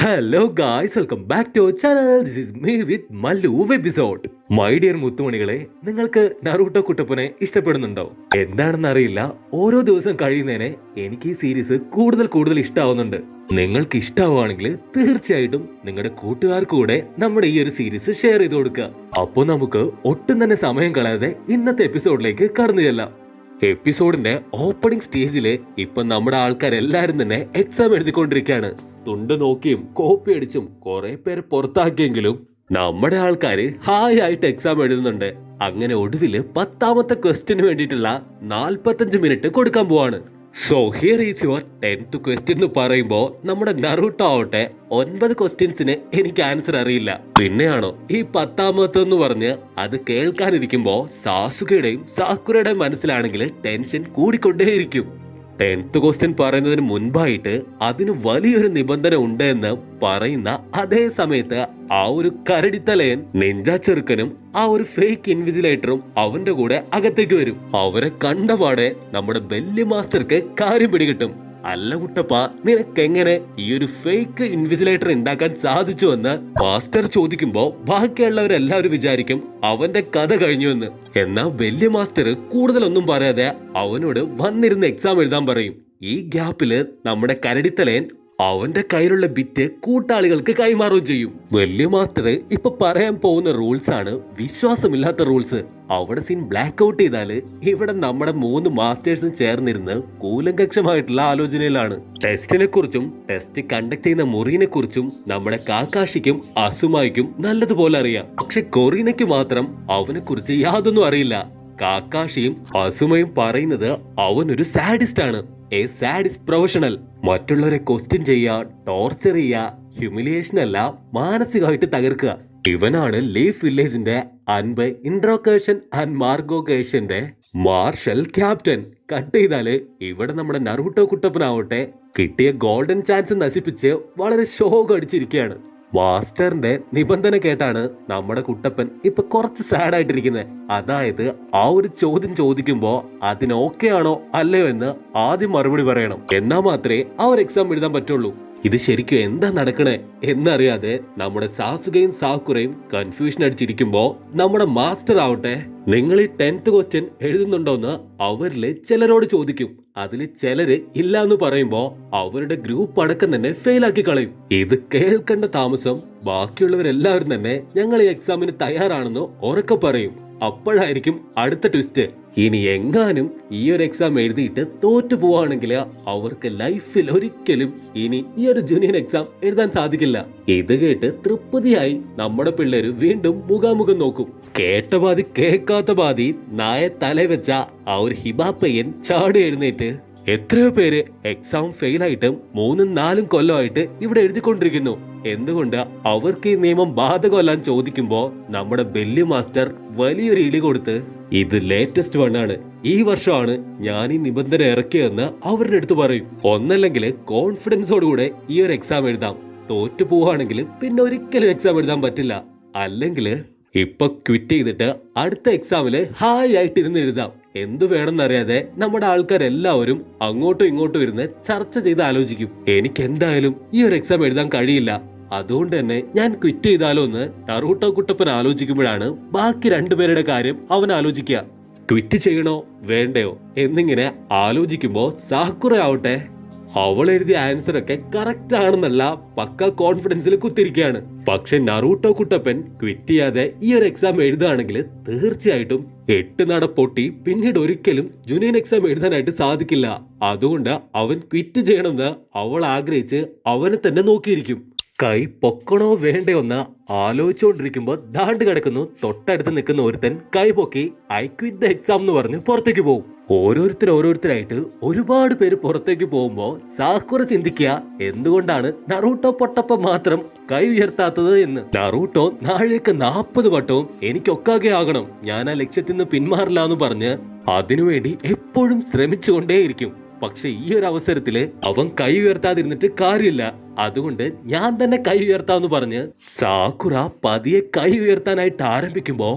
Hello guys, welcome back to channel. This is me with Mallu episode. My dear മുത്തുമണികളെ, നിങ്ങൾക്ക് Naruto കുട്ടപ്പനെ ഇഷ്ടപ്പെടുന്നുണ്ടോ? എന്താണെന്ന് അറിയില്ല, ഓരോ ദിവസം കഴിയുന്നതിനെ എനിക്ക് ഈ സീരീസ് കൂടുതൽ ഇഷ്ടമാവുന്നുണ്ട്. നിങ്ങൾക്ക് ഇഷ്ടമാവുകയാണെങ്കിൽ തീർച്ചയായിട്ടും നിങ്ങളുടെ കൂട്ടുകാർക്ക് കൂടെ നമ്മുടെ ഈ ഒരു സീരീസ് ഷെയർ ചെയ്ത് കൊടുക്കുക. അപ്പോൾ നമുക്ക് ഒട്ടും തന്നെ സമയം കളയാതെ ഇന്നത്തെ എപ്പിസോഡിലേക്ക് കടന്നു ചെല്ലാം. എപ്പിസോഡിന്റെ ഓപ്പണിംഗ് സ്റ്റേജില് ഇപ്പൊ നമ്മുടെ ആൾക്കാരെല്ലാരും തന്നെ എക്സാം എഴുതിക്കൊണ്ടിരിക്കുകയാണ്. തുണ്ട് നോക്കിയും കോപ്പി അടിച്ചും കുറെ പേര് പുറത്താക്കിയെങ്കിലും നമ്മുടെ ആൾക്കാര് ഹായ് ആയിട്ട് എക്സാം എഴുതുന്നുണ്ട്. അങ്ങനെ ഒടുവില് 10ാമത്തെ ക്വസ്റ്റ്യന് വേണ്ടിയിട്ടുള്ള 45 മിനിറ്റ് കൊടുക്കാൻ പോവാണ്. So here is your 10th question എന്ന് പറയുമ്പോ നമ്മുടെ നറൂട്ടോ ആവട്ടെ 9 ക്വസ്റ്റ്യൻസിന് എനിക്ക് ആൻസർ അറിയില്ല. പിന്നെയാണോ ഈ 10ാമത്തെന്ന് പറഞ്ഞ് അത് കേൾക്കാനിരിക്കുമ്പോ സാസുകയുടെയും സാക്കുരയുടെയും മനസ്സിലാണെങ്കിൽ ടെൻഷൻ കൂടിക്കൊണ്ടേയിരിക്കും. 10th ക്വസ്റ്റ്യൻ പറയുന്നതിന് മുൻപായിട്ട് അതിന് വലിയൊരു നിബന്ധന ഉണ്ട് എന്ന് പറയുന്ന അതേ സമയത്ത് ആ ഒരു കരടിത്തലയൻ നിഞ്ച ചെറുക്കനും ആ ഒരു ഫേക്ക് ഇൻവിജിലേറ്ററും അവന്റെ കൂടെ അകത്തേക്ക് വരും. അവരെ കണ്ടപാടെ നമ്മുടെ ബെല്ലി മാസ്റ്റർക്ക് കാര്യം പിടികിട്ടും. അല്ല കുട്ടപ്പ, നിനക്കെങ്ങനെ ഈ ഒരു ഫേക്ക് ഇൻവിജിലേറ്റർ ഉണ്ടാക്കാൻ സാധിച്ചു എന്ന് മാസ്റ്റർ ചോദിക്കുമ്പോ ബാക്കിയുള്ളവരെല്ലാവരും വിചാരിക്കും അവന്റെ കഥ കഴിഞ്ഞുവെന്ന്. എന്നാ വലിയ മാസ്റ്റർ കൂടുതലൊന്നും പറയാതെ അവനോട് വന്നിരുന്ന് എക്സാം എഴുതാൻ പറയും. ഈ ഗ്യാപ്പില് നമ്മുടെ കരടിത്തലയൻ അവന്റെ കയ്യിലുള്ള ബിറ്റ് കൂട്ടാളികൾക്ക് കൈമാറുകയും ചെയ്യും. വലിയ മാസ്റ്റർ ഇപ്പൊ പറയാൻ പോകുന്ന റൂൾസ് ആണ് വിശ്വാസമില്ലാത്ത റൂൾസ്. അവിടെ സീൻ ബ്ലാക്ക് ഔട്ട് ചെയ്താല് ഇവിടെ നമ്മുടെ 3 മാസ്റ്റേഴ്സും ചേർന്നിരുന്ന് കൂലങ്കക്ഷമായിട്ടുള്ള ആലോചനയിലാണ്. ടെസ്റ്റിനെ കുറിച്ചും ടെസ്റ്റ് കണ്ടക്ട് ചെയ്യുന്ന മുറിനെ കുറിച്ചും നമ്മുടെ കാക്കാഷിക്കും അസുമായിക്കും നല്ലതുപോലെ അറിയാം. പക്ഷെ കൊറീനയ്ക്ക് മാത്രം അവനെ കുറിച്ച് യാതൊന്നും അറിയില്ല. കാക്കാഷിയും അസുമയും പറയുന്നത് അവനൊരു സാഡിസ്റ്റ് ആണ്. A sadist professional. മറ്റുള്ളവരെ ക്വസ്റ്റ്യൻ ചെയ്യുക, ടോർച്ചർ ചെയ്യുക, ഹ്യൂമിലിയേഷൻ അല്ല മാനസികമായിട്ട് തകർക്കുക. ഇവനാണ് ലീഫ് വില്ലേജിന്റെ അൻപ് ഇൻട്രോക്കേഷൻ ആൻഡ് മാർഗോക്കേഷന്റെ മാർഷൽ ക്യാപ്റ്റൻ. കട്ട് ചെയ്താല് ഇവിടെ നമ്മുടെ നറൂട്ടോ കുട്ടപ്പനാവട്ടെ കിട്ടിയ ഗോൾഡൻ ചാൻസ് നശിപ്പിച്ച് വളരെ ഷോക്ക് അടിച്ചിരിക്കുകയാണ്. മാസ്റ്ററിന്റെ നിബന്ധന കേട്ടാണ് നമ്മുടെ കുട്ടപ്പൻ ഇപ്പൊ കുറച്ച് സാഡ് ആയിട്ടിരിക്കുന്നത്. അതായത് ആ ഒരു ചോദ്യം ചോദിക്കുമ്പോ അതിന് ഓക്കെ ആണോ അല്ലയോ എന്ന് ആദ്യം മറുപടി പറയണം. എന്നാ മാത്രമേ ആ ഒരു എക്സാം എഴുതാൻ പറ്റുള്ളൂ. ഇത് ശരിക്കും എന്താ നടക്കണേ എന്നറിയാതെ നമ്മുടെ സാസുകയും സാക്കുറയും കൺഫ്യൂഷൻ അടിച്ചിരിക്കുമ്പോ നമ്മുടെ മാസ്റ്റർ ആവട്ടെ നിങ്ങൾ ഈ 10th ക്വസ്റ്റ്യൻ എഴുതുന്നുണ്ടോന്ന് അവരില് ചിലരോട് ചോദിക്കും. അതില് ചിലര് ഇല്ല എന്ന് പറയുമ്പോ അവരുടെ ഗ്രൂപ്പ് അടക്കം തന്നെ ഫെയിൽ ആക്കി കളയും. ഇത് കേൾക്കേണ്ട താമസം ബാക്കിയുള്ളവരെല്ലാവരും തന്നെ ഞങ്ങൾ ഈ എക്സാമിന് തയ്യാറാണെന്ന് ഉറക്കെ പറയും. അപ്പോഴായിരിക്കും അടുത്ത ട്വിസ്റ്റ്. ഇനി എങ്ങാനും ഈ ഒരു എക്സാം എഴുതിയിട്ട് തോറ്റു പോവാണെങ്കിൽ അവർക്ക് ലൈഫിൽ ഒരിക്കലും ഇനി ഈ ഒരു ജൂനിയർ എക്സാം എഴുതാൻ സാധിക്കില്ല. ഇത് കേട്ട് തൃപ്തിയായി നമ്മുടെ പിള്ളേര് വീണ്ടും മുഖാമുഖം നോക്കും. കേട്ട പാതി കേൾക്കാത്ത പാതി നായ തല വെച്ച ആ ഒരു ഹിബാപ്പയ്യൻ ചാടി എഴുന്നേറ്റ് എത്രയോ പേര് എക്സാം ഫെയിൽ ആയിട്ടും 3-4 കൊല്ലമായിട്ട് ഇവിടെ എഴുതിക്കൊണ്ടിരിക്കുന്നു. എന്തുകൊണ്ട് അവർക്ക് ഈ നിയമം ബാധകമല്ലാന്ന് ചോദിക്കുമ്പോ നമ്മുടെ ബെല്ലി മാസ്റ്റർ വലിയൊരു ഇടി കൊടുത്ത് ഇത് ലേറ്റസ്റ്റ് വണ്ണാണ്, ഈ വർഷമാണ് ഞാൻ ഈ നിബന്ധന ഇറക്കിയതെന്ന് അവരുടെ അടുത്ത് പറയും. ഒന്നല്ലെങ്കിൽ കോൺഫിഡൻസോടുകൂടെ ഈ ഒരു എക്സാം എഴുതാം. തോറ്റു പോവാണെങ്കിൽ പിന്നെ ഒരിക്കലും എക്സാം എഴുതാൻ പറ്റില്ല. അല്ലെങ്കിൽ ഇപ്പൊ ക്വിറ്റ് ചെയ്തിട്ട് അടുത്ത എക്സാമില് ഹായ് ആയിട്ടിരുന്ന് എഴുതാം. എന്തു വേണമെന്നറിയാതെ നമ്മുടെ ആൾക്കാരെല്ലാവരും അങ്ങോട്ടും ഇങ്ങോട്ടും ഇരുന്ന് ചർച്ച ചെയ്ത് ആലോചിക്കും. എനിക്ക് എന്തായാലും ഈ ഒരു എക്സാം എഴുതാൻ കഴിയില്ല, അതുകൊണ്ട് തന്നെ ഞാൻ ക്വിറ്റ് ചെയ്താലോ എന്ന് നറൂട്ടോ കുട്ടപ്പൻ ആലോചിക്കുമ്പോഴാണ് ബാക്കി 2 പേരുടെ കാര്യം അവൻ ആലോചിക്കുക. ക്വിറ്റ് ചെയ്യണോ വേണ്ടയോ എന്നിങ്ങനെ ആലോചിക്കുമ്പോ സാക്കുറ ആവട്ടെ അവൾ എഴുതിയ ആൻസർ ഒക്കെ കറക്റ്റ് ആണെന്നല്ല പക്ക കോൺഫിഡൻസിൽ കുത്തിരിക്കുകയാണ്. പക്ഷെ നറൂട്ടോ കുട്ടപ്പൻ ക്വിറ്റ് ചെയ്യാതെ ഈ ഒരു എക്സാം എഴുതുകയാണെങ്കിൽ തീർച്ചയായിട്ടും 8 നട പൊട്ടി പിന്നീട് ഒരിക്കലും ജൂനിയർ എക്സാം എഴുതാനായിട്ട് സാധിക്കില്ല. അതുകൊണ്ട് അവൻ ക്വിറ്റ് ചെയ്യണമെന്ന് അവൾ ആഗ്രഹിച്ച് അവനെ തന്നെ നോക്കിയിരിക്കും. കൈ പൊക്കണോ വേണ്ടയോന്ന് ആലോചിച്ചുകൊണ്ടിരിക്കുമ്പോ ദാണ്ട് കിടക്കുന്നു തൊട്ടടുത്ത് നിൽക്കുന്ന ഒരുത്തൻ കൈ പൊക്കി ഐ ക്വിറ്റ് ദ എക്സാം എന്ന് പറഞ്ഞ് പുറത്തേക്ക് പോകും. ഓരോരുത്തരായിട്ട് ഒരുപാട് പേര് പുറത്തേക്ക് പോകുമ്പോ സാക്കുറ ചിന്തിക്കുക എന്തുകൊണ്ടാണ് നറൂട്ടോ പൊട്ടപ്പ മാത്രം കൈ ഉയർത്താത്തത് എന്ന്. നറൂട്ടോ നാളേക്ക് 40 വട്ടവും എനിക്കൊക്കാകെ ആകണം, ഞാൻ ആ ലക്ഷ്യത്തിൽ നിന്ന് പിന്മാറില്ല എന്ന് പറഞ്ഞ് അതിനുവേണ്ടി എപ്പോഴും ശ്രമിച്ചുകൊണ്ടേയിരിക്കും. പക്ഷെ ഈ ഒരു അവസരത്തില് അവൻ കൈ ഉയർത്താതിരുന്നിട്ട് കാര്യമില്ല. അതുകൊണ്ട് ഞാൻ തന്നെ കൈ ഉയർത്താന്ന് പറഞ്ഞ് സാക്കുറ പതിയെ കൈ ഉയർത്താനായിട്ട് ആരംഭിക്കുമ്പോ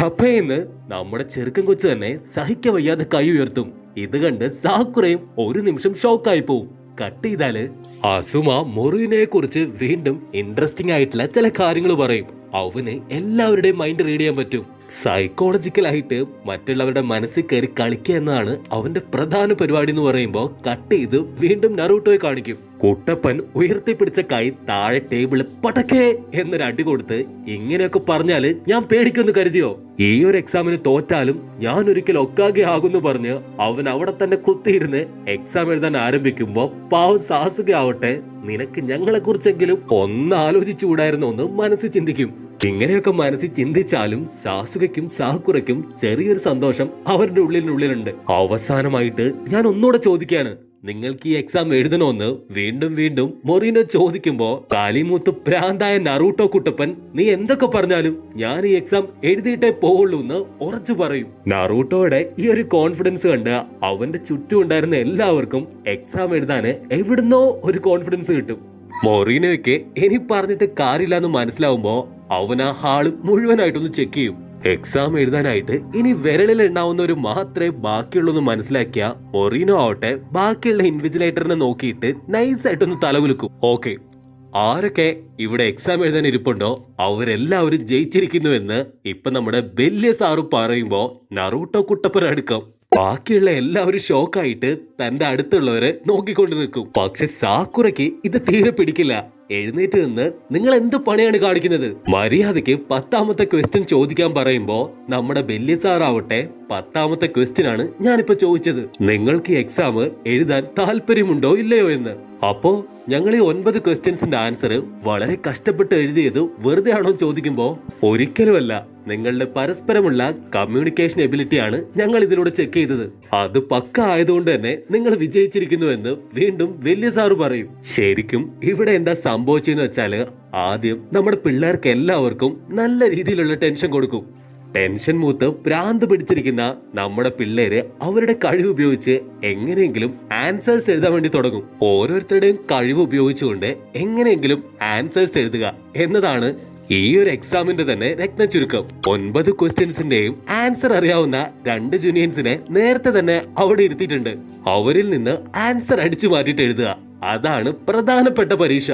ടപ്പേന്ന് നമ്മുടെ ചെറുക്കൻ കൊച്ചു തന്നെ സഹിക്ക വയ്യാതെ കൈ ഉയർത്തും. ഇത് കണ്ട് സാക്കുറയും ഒരു നിമിഷം ഷോക്കായി പോവും. കട്ട് ചെയ്താല് അസുമ മൊറീനെ കുറിച്ച് വീണ്ടും ഇൻട്രസ്റ്റിംഗ് ആയിട്ടുള്ള ചില കാര്യങ്ങൾ പറയും. അവന് എല്ലാവരുടെയും മൈൻഡ് റീഡ് ചെയ്യാൻ പറ്റും. സൈക്കോളജിക്കലായിട്ട് മറ്റുള്ളവരുടെ മനസ്സിൽ കയറി കളിക്കുക എന്നതാണ് അവന്റെ പ്രധാന പരിപാടി എന്ന് പറയുമ്പോൾ കട്ട് ചെയ്ത് വീണ്ടും നറൂട്ടോയെ കാണിക്കും. കുട്ടപ്പൻ ഉയർത്തിപ്പിടിച്ച കൈ താഴെ ടേബിള് പടക്കേ എന്നൊരു അടി കൊടുത്ത് ഇങ്ങനെയൊക്കെ പറഞ്ഞാല് ഞാൻ പേടിക്കൊന്ന് കരുതിയോ? ഈ ഒരു എക്സാമിന് തോറ്റാലും ഞാൻ ഒരിക്കൽ ഒക്കാകെ ആകുന്നു പറഞ്ഞ് അവൻ അവിടെ തന്നെ കുത്തിയിരുന്ന് എക്സാം എഴുതാൻ ആരംഭിക്കുമ്പോ പാവം സാസുക ആവട്ടെ, നിനക്ക് ഞങ്ങളെ കുറിച്ചെങ്കിലും ഒന്ന് ആലോചിച്ചുകൂടായിരുന്നോ എന്ന് മനസ്സിൽ ചിന്തിക്കും. ഇങ്ങനെയൊക്കെ മനസ്സിൽ ചിന്തിച്ചാലും സാസുകയ്ക്കും സാക്കുറയ്ക്കും ചെറിയൊരു സന്തോഷം അവരുടെ ഉള്ളിലുണ്ട്. അവസാനമായിട്ട് ഞാൻ ഒന്നുകൂടെ ചോദിക്കുകയാണ്, നിങ്ങൾക്ക് ഈ എക്സാം എഴുതണമെന്ന് വീണ്ടും വീണ്ടും മൊറീനോ ചോദിക്കുമ്പോ കാലിമൂത്ത് ഭ്രാന്തായ നറൂട്ടോ കുട്ടപ്പൻ നീ എന്തൊക്കെ പറഞ്ഞാലും ഞാൻ ഈ എക്സാം എഴുതിയിട്ടേ പോവുള്ളൂ എന്ന് ഉറച്ചു പറയും. നറൂട്ടോയുടെ ഈ ഒരു കോൺഫിഡൻസ് കണ്ട് അവന്റെ ചുറ്റും ഉണ്ടായിരുന്ന എല്ലാവർക്കും എക്സാം എഴുതാന് എവിടുന്നോ ഒരു കോൺഫിഡൻസ് കിട്ടും. മൊറീനോയ്ക്ക് ഇനി പറഞ്ഞിട്ട് കാര്യമില്ലാന്ന് മനസ്സിലാവുമ്പോ അവൻ ആ ഹാള് മുഴുവനായിട്ടൊന്ന് ചെക്ക് ചെയ്യും. എക്സാം എഴുതാനായിട്ട് ഇനി വിരലിൽ എണ്ണാവുന്നവര് മാത്രമേ ബാക്കിയുള്ളൂ മനസ്സിലാക്കിയ മൊറീനോ ആവട്ടെ ബാക്കിയുള്ള ഇൻവിജിലേറ്ററിനെ നോക്കിയിട്ട് നൈസായിട്ടൊന്ന് തലകുലുക്കും. ഓക്കെ, ആരൊക്കെ ഇവിടെ എക്സാം എഴുതാൻ ഇരിപ്പുണ്ടോ അവരെല്ലാവരും ജയിച്ചിരിക്കുന്നുവെന്ന് ഇപ്പൊ നമ്മുടെ ബെല്ലിയ സാറ് പറയുമ്പോ നറൂട്ടോ കുട്ടപ്പൻ അടുക്കം ബാക്കിയുള്ള എല്ലാവരും ഷോക്കായിട്ട് തന്റെ അടുത്തുള്ളവരെ നോക്കിക്കൊണ്ട് നിൽക്കും. പക്ഷെ സാക്കുറയ്ക്ക് ഇത് തീരെ പിടിക്കില്ല. എഴുന്നേറ്റ് നിന്ന് നിങ്ങൾ എന്ത് പണിയാണ് കാണിക്കുന്നത്? മര്യാദയ്ക്ക് 10ാമത്തെ ക്വസ്റ്റ്യൻ ചോദിക്കാൻ പറയുമ്പോ നമ്മുടെ ബെല്ലിയ സാറാവട്ടെ 10ാമത്തെ ക്വസ്റ്റ്യൻ ആണ് ഞാനിപ്പോ ചോദിച്ചത്, നിങ്ങൾക്ക് എക്സാം എഴുതാൻ താല്പര്യമുണ്ടോ ഇല്ലയോ എന്ന്. അപ്പോ ഞങ്ങൾ ഈ 9 ക്വസ്റ്റ്യൻസിന്റെ ആൻസർ വളരെ കഷ്ടപ്പെട്ട് എഴുതിയത് വെറുതെ ആണോ ചോദിക്കുമ്പോ ഒരിക്കലുമല്ല, നിങ്ങളുടെ പരസ്പരമുള്ള കമ്മ്യൂണിക്കേഷൻ എബിലിറ്റി ആണ് ഞങ്ങൾ ഇതിലൂടെ ചെക്ക് ചെയ്തത്. അത് പക്ക ആയതുകൊണ്ട് തന്നെ നിങ്ങൾ വിജയിച്ചിരിക്കുന്നു എന്ന് വീണ്ടും വലിയ സാറ് പറയും. ശരിക്കും ഇവിടെ എന്താ സംഭവിച്ചെന്ന് വെച്ചാല് ആദ്യം നമ്മുടെ പിള്ളേർക്ക് എല്ലാവർക്കും നല്ല രീതിയിലുള്ള ടെൻഷൻ കൊടുക്കും. ടെൻഷൻ മൂത്ത് ഭ്രാന്ത് പിടിച്ചിരിക്കുന്ന നമ്മുടെ പിള്ളേര് അവരുടെ കഴിവ് ഉപയോഗിച്ച് എങ്ങനെയെങ്കിലും ആൻസേഴ്സ് എഴുതാൻ വേണ്ടി തുടങ്ങും. ഓരോരുത്തരുടെയും കഴിവ് ഉപയോഗിച്ചുകൊണ്ട് എങ്ങനെയെങ്കിലും ആൻസേഴ്സ് എഴുതുക എന്നതാണ് ഈ ഒരു എക്സാമിന്റെ തന്നെ രത്ന ചുരുക്കം. 9 ക്വസ്റ്റ്യൻസിന്റെയും ആൻസർ അറിയാവുന്ന 2 ജൂനിയൻസിനെ നേരത്തെ തന്നെ അവിടെ ഇരുത്തിയിട്ടുണ്ട്. അവരിൽ നിന്ന് ആൻസർ അടിച്ചു മാറ്റിയിട്ട് എഴുതുക, അതാണ് പ്രധാനപ്പെട്ട പരീക്ഷ.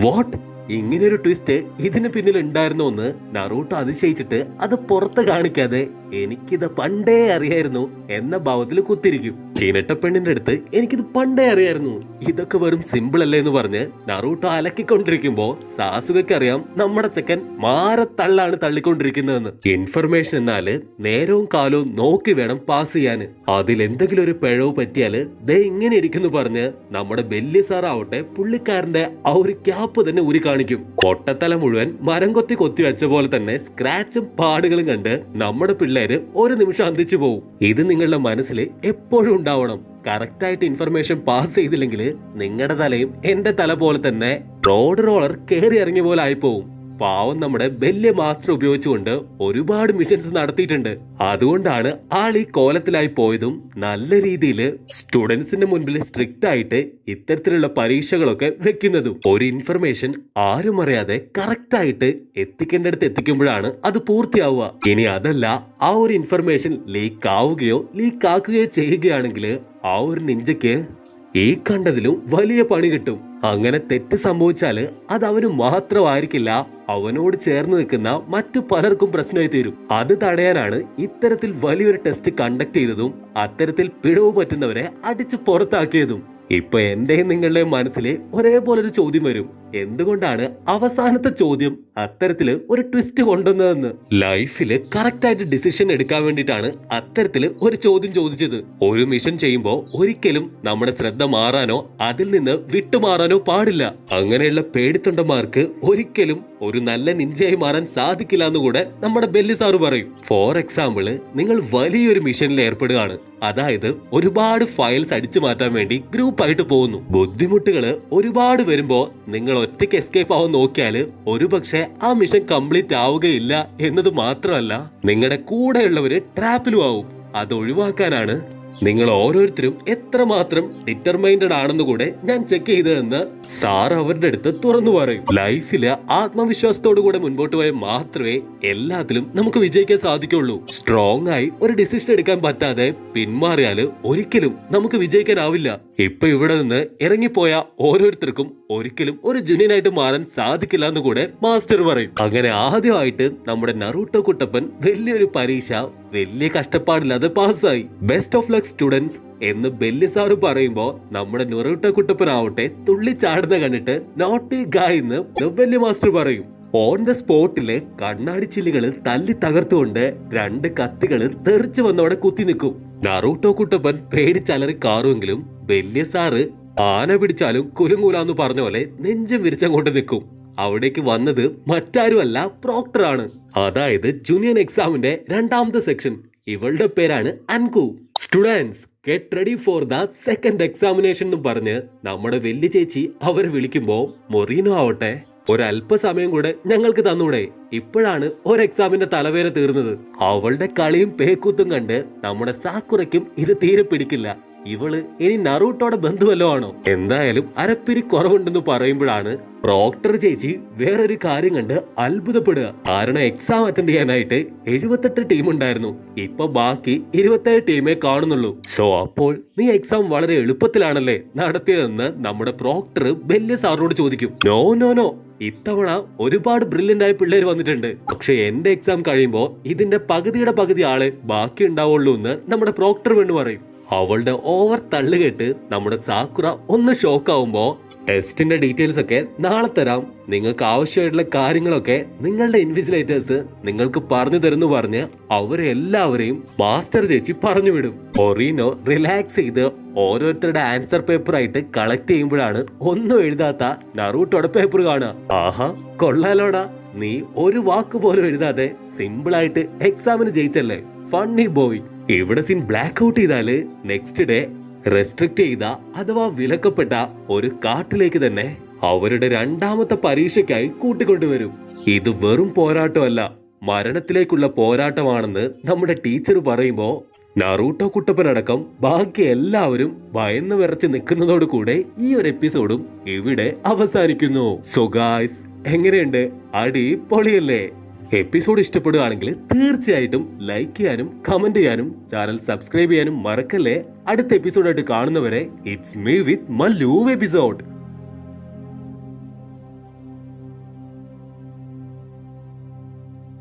വാട്ട്, ഇങ്ങനൊരു ട്വിസ്റ്റ് ഇതിന് പിന്നിൽ ഉണ്ടായിരുന്നോ എന്ന് നറൂട്ടോ അതിശയിച്ചിട്ട് അത് പുറത്ത് കാണിക്കാതെ എനിക്കിത് പണ്ടേ അറിയായിരുന്നു എന്ന ഭാവത്തിൽ കുത്തിരിക്കും. കിനട്ടപ്പെണ്ണിന്റെ അടുത്ത് എനിക്കിത് പണ്ടേ അറിയായിരുന്നു, ഇതൊക്കെ വെറും സിമ്പിൾ അല്ലേ എന്ന് പറഞ്ഞ് നറൂട്ടോ അലക്കിക്കൊണ്ടിരിക്കുമ്പോ സാസുകയ്ക്ക് അറിയാം നമ്മുടെ ചെക്കൻ മാരത്തള്ളാണ് തള്ളിക്കൊണ്ടിരിക്കുന്നതെന്ന്. ഇൻഫർമേഷൻ എന്നാല് നേരവും കാലവും നോക്കി വേണം പാസ് ചെയ്യാന്. അതിലെന്തെങ്കിലും ഒരു പിഴവ് പറ്റിയാല് ദേ ഇങ്ങനെ ഇരിക്കുന്നു പറഞ്ഞ് നമ്മുടെ ബെല്ലി സാറാവട്ടെ പുള്ളിക്കാരന്റെ ആ ഒരു ക്യാപ്പ് തന്നെ ഉരി കാണിക്കും. പൊട്ടത്തല മുഴുവൻ മരം കൊത്തി കൊത്തി വെച്ച പോലെ തന്നെ സ്ക്രാച്ചും പാടുകളും കണ്ട് നമ്മുടെ പിള്ളേര് ഒരു നിമിഷം അന്തിച്ചു പോകും. ഇത് നിങ്ങളുടെ മനസ്സിൽ എപ്പോഴും ഉണ്ടാവണം. കറക്റ്റ് ആയിട്ട് ഇൻഫർമേഷൻ പാസ് ചെയ്തില്ലെങ്കിൽ നിങ്ങളുടെ തലയും എന്റെ തല പോലെ തന്നെ റോഡ് റോളർ കയറി ഇറങ്ങിയ പോലെ ആയിപ്പോവും. പാവം നമ്മുടെ വലിയ മാസ്റ്റർ ഉപയോഗിച്ചുകൊണ്ട് ഒരുപാട് മിഷൻസ് നടത്തിയിട്ടുണ്ട്. അതുകൊണ്ടാണ് ആൾ ഈ കോലത്തിലായി പോയതും നല്ല രീതിയിൽ സ്റ്റുഡൻസിന്റെ മുൻപിൽ സ്ട്രിക്റ്റ് ആയിട്ട് ഇത്തരത്തിലുള്ള പരീക്ഷകളൊക്കെ വെക്കുന്നതും. ഒരു ഇൻഫർമേഷൻ ആരും അറിയാതെ കറക്റ്റ് ആയിട്ട് എത്തിക്കേണ്ടടുത്ത് എത്തിക്കുമ്പോഴാണ് അത് പൂർത്തിയാവുക. ഇനി അതല്ല, ആ ഒരു ഇൻഫർമേഷൻ ലീക്ക് ആവുകയോ ലീക്ക് ആക്കുകയോ ചെയ്യുകയാണെങ്കിൽ ആ ഒരു നിഞ്ചയ്ക്ക് ഈ കണ്ടതിലും വലിയ പണി കിട്ടും. അങ്ങനെ തെറ്റ് സംഭവിച്ചാല് അത് അവന് മാത്രമായിരിക്കില്ല, അവനോട് ചേർന്ന് നിൽക്കുന്ന മറ്റു പലർക്കും പ്രശ്നമായി തീരും. അത് തടയാനാണ് ഇത്തരത്തിൽ വലിയൊരു ടെസ്റ്റ് കണ്ടക്ട് ചെയ്തതും അത്തരത്തിൽ പിഴവ് പറ്റുന്നവരെ അടിച്ചു പുറത്താക്കിയതും. ഇപ്പൊ എന്റെയും നിങ്ങളുടെയും മനസ്സിൽ ഒരേപോലൊരു ചോദ്യം വരും, എന്തുകൊണ്ടാണ് അവസാനത്തെ ചോദ്യം അത്തരത്തില് ഒരു ട്വിസ്റ്റ് കൊണ്ടുവന്നതെന്ന്. ലൈഫില് കറക്റ്റ് ആയിട്ട് ഡിസിഷൻ എടുക്കാൻ വേണ്ടിയിട്ടാണ് അത്തരത്തില് ഒരു ചോദ്യം ചോദിച്ചത്. ഒരു മിഷൻ ചെയ്യുമ്പോ ഒരിക്കലും നമ്മുടെ ശ്രദ്ധ മാറാനോ അതിൽ നിന്ന് വിട്ടുമാറാനോ പാടില്ല. അങ്ങനെയുള്ള പേടിത്തൊണ്ടന്മാർക്ക് ഒരിക്കലും ഒരു നല്ല നിഞ്ചയായി മാറാൻ സാധിക്കില്ല എന്നുകൂടെ നമ്മുടെ ബെല്ലി സാറ് പറയും. ഫോർ എക്സാമ്പിള്, നിങ്ങൾ വലിയൊരു മിഷനിൽ ഏർപ്പെടുകയാണ്. അതായത് ഒരുപാട് ഫയൽസ് അടിച്ചു മാറ്റാൻ വേണ്ടി ഗ്രൂപ്പായിട്ട് പോകുന്നു. ബുദ്ധിമുട്ടുകള് ഒരുപാട് വരുമ്പോ നിങ്ങൾ ഒറ്റയ്ക്ക് എസ്കേപ്പ് ആവാൻ നോക്കിയാല് ഒരുപക്ഷെ ആ മിഷൻ കംപ്ലീറ്റ് ആവുകയില്ല എന്നത് മാത്രമല്ല, നിങ്ങളുടെ കൂടെയുള്ളവര് ട്രാപ്പിലും ആവും. അത് ഒഴിവാക്കാനാണ് നിങ്ങൾ ഓരോരുത്തരും എത്രമാത്രം ഡിറ്റർമൈൻഡ് ആണെന്ന് കൂടെ ഞാൻ ചെക്ക് ചെയ്തതെന്ന് സാർ അവരുടെ അടുത്ത് തുറന്നു പറയും. ലൈഫില് ആത്മവിശ്വാസത്തോടു കൂടെ മുൻപോട്ട് പോയാൽ മാത്രമേ എല്ലാത്തിലും നമുക്ക് വിജയിക്കാൻ സാധിക്കുള്ളൂ. സ്ട്രോങ് ആയി ഒരു ഡിസിഷൻ എടുക്കാൻ പറ്റാതെ പിന്മാറിയാല് ഒരിക്കലും നമുക്ക് വിജയിക്കാനാവില്ല. ഇപ്പൊ ഇവിടെ നിന്ന് ഇറങ്ങിപ്പോയ ഓരോരുത്തർക്കും ഒരിക്കലും ഒരു ജുനിയനായിട്ട് മാറാൻ സാധിക്കില്ല എന്ന് കൂടെ മാസ്റ്റർ പറയും. അങ്ങനെ ആദ്യമായിട്ട് നമ്മുടെ നറൂട്ടോ കുട്ടപ്പൻ വലിയൊരു പരീക്ഷ വലിയ കഷ്ടപ്പാടില്ലാതെ പാസ്സായി. ബെസ്റ്റ് ഓഫ് ലക്ക് സ്റ്റുഡൻസ് എന്ന് ബെല്ലി സാറ് പറയുമ്പോ നമ്മുടെ നറൂട്ടോ കുട്ടപ്പൻ ആവട്ടെ തുള്ളിച്ചാടുന്ന കണ്ടിട്ട് നോട്ട് ഗായ് എന്ന് വലിയ മാസ്റ്റർ പറയും. ഓൺ ദ സ്പോട്ടില് കണ്ണാടി ചില്ലുകള് തല്ലി തകർത്തുകൊണ്ട് 2 കത്തികള് തെറിച്ചു വന്നവിടെ കുത്തി നിൽക്കും. നറൂട്ടോ കുട്ടപ്പൻ പേടിച്ചലറി കാറുമെങ്കിലും വലിയ സാറ് ആന പിടിച്ചാലും കുലുങ്ങൂലാന്ന് പറഞ്ഞ പോലെ നെഞ്ചം വിരിച്ചങ്ങോട്ട് നിൽക്കും. അവിടേക്ക് വന്നത് മറ്റാരുമല്ല പ്രോക്ടറാണ്. അതായത് ജൂനിയർ എക്സാമിന്റെ 2ാമത്തെ സെക്ഷൻ. ഇവളുടെ പേരാണ് Anko. Students get ready for the second examination എന്ന് പറഞ്ഞ് നമ്മുടെ വലിയ ചേച്ചി അവരെ വിളിക്കുമ്പോ മൊറീനോ ആവട്ടെ ഒരല്പസമയം കൂടെ ഞങ്ങൾക്ക് തന്നൂടെ, ഇപ്പോഴാണ് ഒരു എക്സാമിന്റെ തലവേര തീർന്നത്. അവളുടെ കളിയും പേക്കൂത്തും കണ്ട് നമ്മുടെ സാക്കുറയ്ക്കും ഇത് തീരെ പിടിക്കില്ല. ഇവള് ഇനി നറൂട്ടോടെ ബന്ധുവല്ലോ ആണോ? എന്തായാലും അരപ്പിരി കുറവുണ്ടെന്ന് പറയുമ്പോഴാണ് പ്രോക്ടർ ചേച്ചി വേറൊരു കാര്യം കണ്ട് അത്ഭുതപ്പെടുക. കാരണം എക്സാം അറ്റൻഡ് ചെയ്യാനായിട്ട് 78 ടീം ഉണ്ടായിരുന്നു. ഇപ്പൊ ബാക്കി 27 ടീമേ കാണുന്നുള്ളൂ. സോ അപ്പോൾ നീ എക്സാം വളരെ എളുപ്പത്തിലാണല്ലേ നടത്തിയതെന്ന് നമ്മുടെ പ്രോക്ടർ ബെല്ലി സാറിനോട് ചോദിക്കും. നോ നോ നോ, ഇത്തവണ ഒരുപാട് ബ്രില്യന്റ് ആയ പിള്ളേര് വന്നിട്ടുണ്ട്. പക്ഷെ എന്റെ എക്സാം കഴിയുമ്പോ ഇതിന്റെ പകുതിയുടെ പകുതി ആളെ ബാക്കി ഉണ്ടാവുള്ളൂ എന്ന് നമ്മുടെ പ്രോക്ടർ പെണ്ണ് പറയും. അവളുടെ ഓവർ തള്ളുകെട്ട് നമ്മുടെ സാക്കുറ ഒന്ന് ഷോക്കാവുമ്പോ ടെസ്റ്റിന്റെ ഡീറ്റെയിൽസ് ഒക്കെ നാളെ തരാം, നിങ്ങൾക്ക് ആവശ്യമായിട്ടുള്ള കാര്യങ്ങളൊക്കെ നിങ്ങളുടെ ഇൻവിജിലേറ്റേഴ്സ് നിങ്ങൾക്ക് പറഞ്ഞു തരുന്നു പറഞ്ഞ് അവരെ എല്ലാവരെയും മാസ്റ്റർ ചേച്ചി പറഞ്ഞു വിടും. ഒറീനോ റിലാക്സ് ചെയ്ത് ഓരോരുത്തരുടെ ആൻസർ പേപ്പർ ആയിട്ട് കളക്ട് ചെയ്യുമ്പോഴാണ് ഒന്നും എഴുതാത്ത നറൂട്ടോടെ പേപ്പർ കാണുക. ആഹാ കൊള്ളാലോടാ, നീ ഒരു വാക്ക് പോലും എഴുതാതെ സിമ്പിൾ ആയിട്ട് എക്സാമിന് ജയിച്ചല്ലേ, ഫണ്ണി ബോയ്. ഇവിടെ സീൻ ബ്ലാക്ക് ഔട്ട് ചെയ്താല് നെക്സ്റ്റ് ഡേ റെസ്ട്രിക്ട് ചെയ്ത അഥവാ വിലക്കപ്പെട്ട ഒരു കാട്ടിലേക്ക് തന്നെ അവരുടെ 2ാമത്തെ പരീക്ഷയ്ക്കായി കൂട്ടിക്കൊണ്ടുവരും. ഇത് വെറും പോരാട്ടമല്ല, മരണത്തിലേക്കുള്ള പോരാട്ടമാണെന്ന് നമ്മുടെ ടീച്ചർ പറയുമ്പോ നറൂട്ടോ കുട്ടപ്പനടക്കം ബാക്കി എല്ലാവരും ഭയന്ന് വിറച്ച് നിൽക്കുന്നതോട് കൂടെ ഈ ഒരു എപ്പിസോഡും ഇവിടെ അവസാനിക്കുന്നു. സോ ഗായ്സ്, എങ്ങനെയുണ്ട്? അടിപൊളിയല്ലേ? എപ്പിസോഡ് ഇഷ്ടപ്പെടുകയാണെങ്കിൽ തീർച്ചയായിട്ടും ലൈക്ക് ചെയ്യാനും കമന്റ് ചെയ്യാനും ചാനൽ സബ്സ്ക്രൈബ് ചെയ്യാനും മറക്കല്ലേ. അടുത്ത എപ്പിസോഡായിട്ട് കാണുന്നവരെ it's me with Mallu episode.